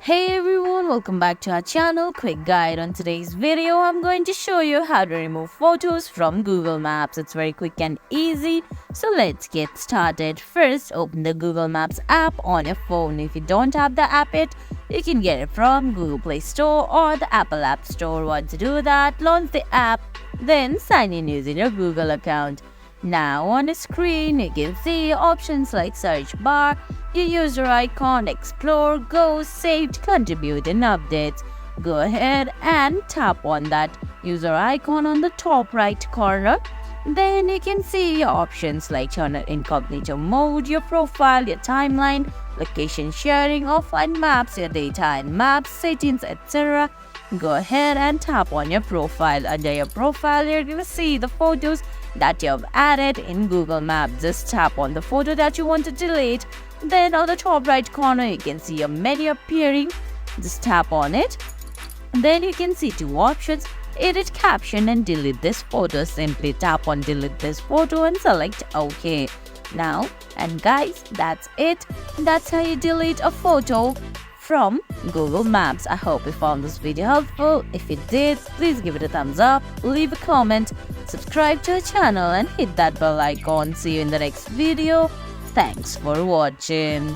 Hey everyone, welcome back to our channel. Quick guide on today's video. I'm going to show you how to remove photos from Google Maps. It's very quick and easy. So let's get started. First, open the Google Maps app on your phone. If you don't have the app yet, you can get it from Google Play Store or the Apple App Store. Once you do that, launch the app, then sign in using your Google account. Now on the screen, you can see options like search bar, your user icon, explore, go, saved, contribute and updates. Go ahead and tap on that user icon on the top right corner. Then you can see your options like turn on incognito mode, your profile, your timeline, location sharing, offline maps, your data and maps, settings, etc. Go ahead and tap on your profile. Under your profile, you're going to see the photos that you have added in Google Maps. Just tap on the photo that you want to delete. Then on the top right corner, you can see a menu appearing. Just tap on it. Then you can see two options: edit caption and delete this photo. Simply tap on delete this photo and select OK. Now, and guys, that's it. That's how you delete a photo from Google Maps. I hope you found this video helpful. If you did, please give it a thumbs up, leave a comment, subscribe to our channel and hit that bell icon. See you in the next video. Thanks for watching.